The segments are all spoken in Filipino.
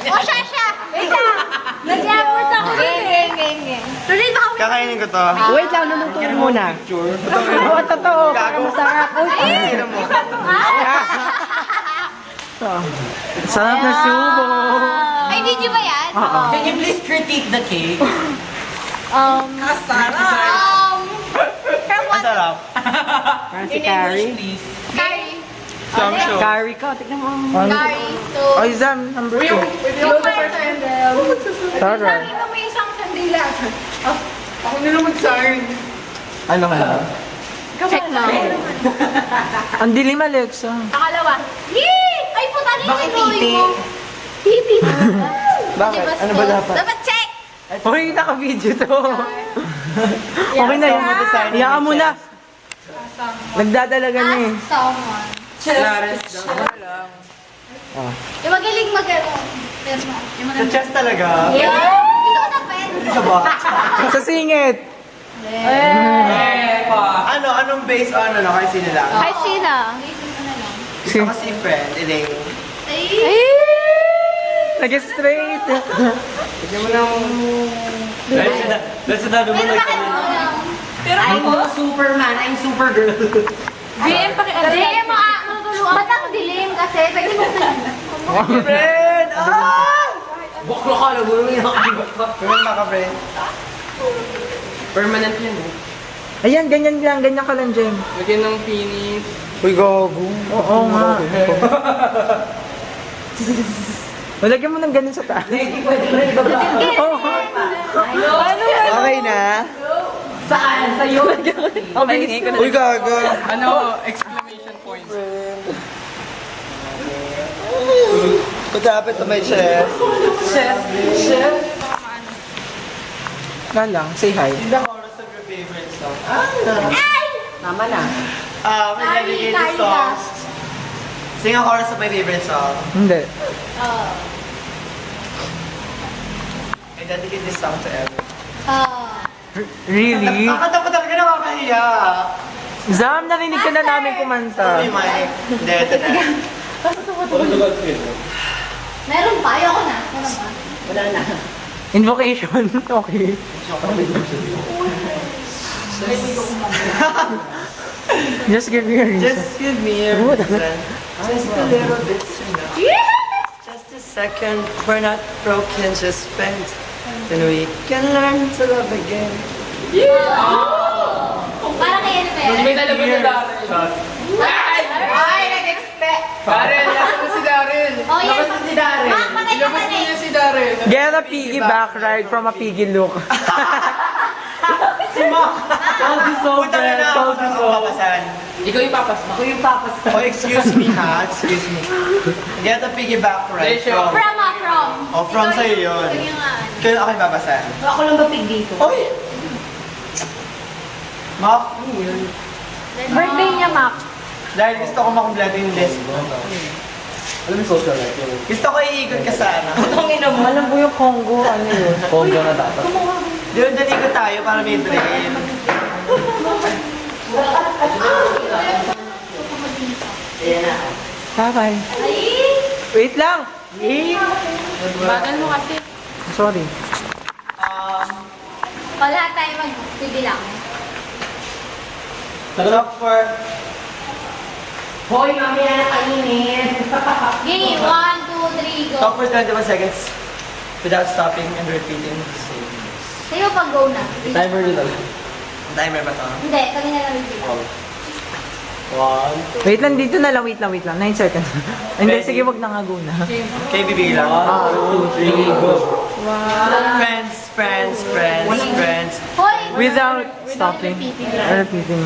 O, siya! Wait lang! Nag-effort ako rin eh. Tuloy ba kami? Kakainin ko to. Wait lang, lulutuin muna. Oo, totoo. Para masarap. Kakainin mo. Sarap na subo. Ay, video ba yan? Can you please critique the cake? From what? Masarap. Si Carrie. Please. Curry. Samsho. Carrie ka, tignan mo. Curry. So, Ay, Zam, number 2. yung partner. Sarap. Sabi mo may isang kandila. Ako nila mag-sign. Ano ka na? Check na. Ang dilim, Alexa. Pangalawa. Yee! Ay, puta na yung Bakit drawing titi? mo. Titi. Bakit? Ano ba dapat? Dapat check. Okay, naka-video to. Okay na yun. Iyaan mo na. Nagdadalaga na eh. Ask someone. Yung magaling mag-ano. Sa chest talaga. Yeah. Gusto ko sa pen. Sa ba? Sa singit. Ano? Anong based on ano? Kay sino lang? Hi, Sheena. Gusto ko si friend, Elaine. Ay. Nag-straight. Tignan mo lang. Pero bakit mo lang? I'm Superman. I'm Supergirl. DM pa kaya. DM mo matutulungan. Ba't ang dilim kasi? Pwede mo Friend! Ah! Buklo ka lang. Gulo yung Friend ba ka, friend? Permanent yan eh. Ayan, ganyan lang. Ganyan ka lang, Jem. Lagyan ng finish. Uy, gago. Oo nga. Malagyan mo ng ganun sa taas. Oo. Okay na? Saan? Sa'yo? Uy, gago. Ano? Exclamation points. What happened to my chest? Nga lang, say hi. Sing the chorus of your favorite song. Tama na. May dedicated songs. Sing a chorus of my favorite song. Hindi. I dedicate this song to everyone. Really? Kakanta ko talaga nakakahiya. Zam, narinig ka na namin kumanta. Uy, Mike. Hindi, ito na. Meron pa? Ayoko na. Meron pa? Wala na. Invocation. Okay. Just give me a reason. Just give me a reason. Just a little bit sooner. Just a second. We're not broken, just spent. Then we can learn to love again. Para kay ano ba yan? May nalabas si Darren. Ay, nag-expect. Darren, labas na si Darren. Oh, yan. Labas na si Darren. Mak, maganda Labas ka na niya si Darren. Get a piggyback ride from a piggy look. Si Mark! Told you so, Punta na na ako sa papasan. Ikaw yung papas. Ako yung papas. Oh, excuse me ha. Excuse me. Get a piggyback ride from... From. Oh, from sa'yo yun. Ito yung Kaya ako yung papasan. Ako lang ba pig dito? Oy! Mark, ano yun? birthday niya, Mac. Dahil gusto ko makumpleto yung list mo. Alam mo yung social life yun? Gusto ko iikot ka sana. Alam mo yung Congo, ano yun? Congo na dapat. Doon dalikot tayo para may train. Ayan na. Bye-bye. Ay! Wait lang! Bagal mo kasi. Sorry. Wala tayo magbibilang. Talk for... Hoy, mamaya na kainin. Game, 1, 2, 3, go. Talk for 21 seconds. Without stopping and repeating. Sa'yo pag go na. Timer din lang. Timer ba to? Hindi, kami na lang bibilang. 1, Wait lang, dito na lang. Wait lang. 9 seconds. Hindi, sige, wag na nga go na. Okay, bibilang. 2, 3, go. Friends, friends, friends, friends. Hoy! Without stopping. repeating. Repeating.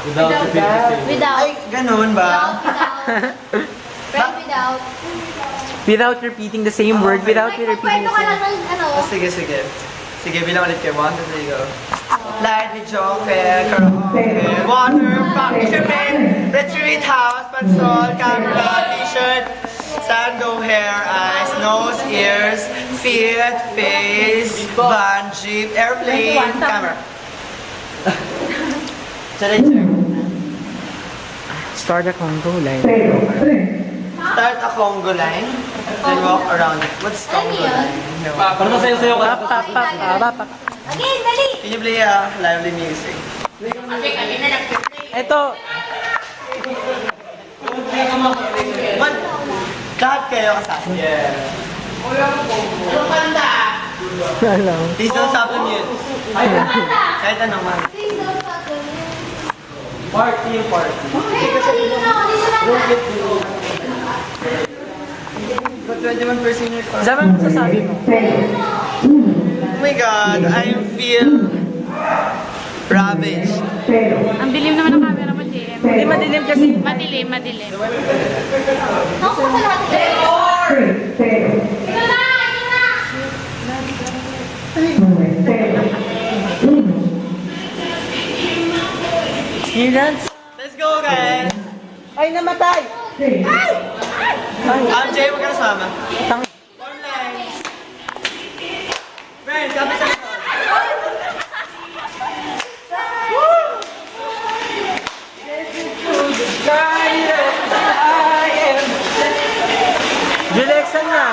Without repeating. Without. Ay, ganun ba? Friend without. Without repeating the same word. Without Ay, repeating magkwento the ka lang same. ng ano. Sige, sige. Sige, bilang ulit kayo. 1, 2, 3, go. Light with chocolate, karaoke, water, fisherman, retreat house, pansol, camera, t-shirt, sando, hair, eyes, nose, ears, feet, face, van, jeep, airplane, camera. Check. Start a Congo line. Start a Congo line. Then walk around it. What's Ano yun? No. Para masayo-sayo ka. Again, dali! Can you play lively music? Ito, What? Lahat kayo kasama. Yeah. alam. Please don't stop the mute. Kahit anong man. Party. Dito na. But 21% your car. Zaman mo sasabi mo. Oh my God, I feel ravaged. Ang dilim naman ng camera mo, JM. Hindi madilim kasi. Madilim, madilim. Ako sa lahat. Ito na! Hilans. Let's go, guys! Ay, namatay! Jay, huwag ka na sumama. Tang- Form lines. Friends, kapit sa likod. Julexan nga.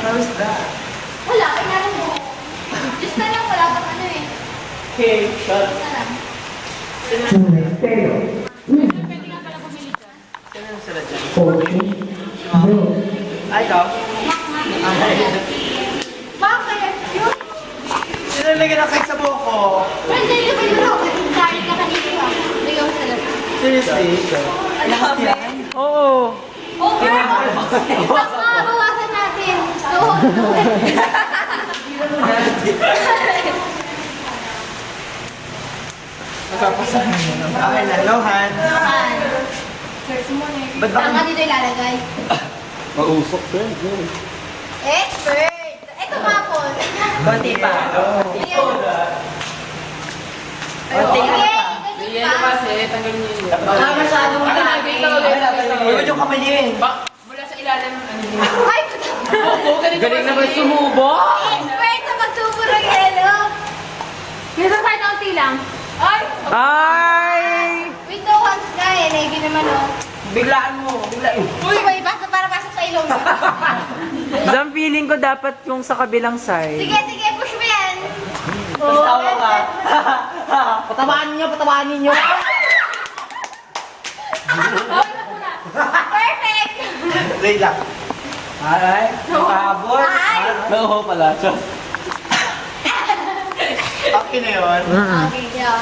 How is that? Wala, kailangan mo. Just na lang, wala pang ano eh. Okay, shut. Na lang. Sino yung sila dyan? Ay, ikaw? Bakit? Yun. Sino yung lagyan ng cake sa buhok ko? Friend, dali ka dito. Kasi ka kanina. Ligaw sa lahat. Seriously? Lahat yan? Oo. Okay. Baka bawasan natin. So, Okay na, no hands. Ba't ba? Tanga dito ilalagay. Mausok, friend. Expert! Ito nga po. Konti pa. Ayan. Okay, ganyan pa. tanggalin niyo yun. Baka masyadong Huwag mo yung kamayin. Mula sa ilalim, ano yun? Ay, Galing naman sumubo. expert sa magsubo ng yelo. Dito kahit kaunti lang. Ay! Ay! Window hands ka eh. Navy naman oh. Biglaan mo. Biglaan. Uy, may basta para pasok sa ilong. Isang feeling ko dapat yung sa kabilang side. Sige, sige, push mo yan. Tawa ka. Patabaan ninyo. Perfect! Wait lang. Alright. Pabor. Ay! Oo pala. Just. Okay na yun. Okay, yeah.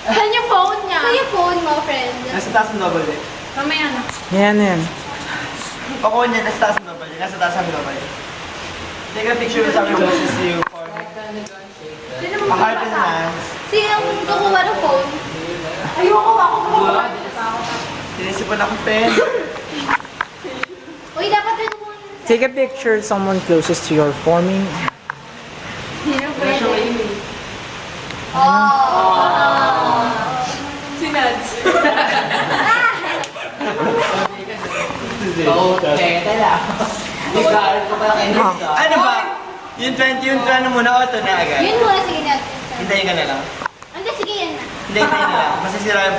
Saan yung phone niya? Saan yung phone mo, friend? Nasa taas ng double eh. Mamaya na. Yan. Ako niya, nasa taas ng double eh. Nasa taas ng double eh. Take a picture with someone closest to you for Sino a heart and hands. Sinong kukuha ng phone? Ayoko, ako kumawa. Sinisipon ako pen. Uy, dapat rin mo. Take a picture someone closest to your forming. Sino pwede? Oh! Si Nads. Ano ba? Yung 20, yung ano muna, auto na agad. Yun muna, sige na. Hintayin ka na lang. Hindi, sige yan na. Hintayin na lang. Masisira yung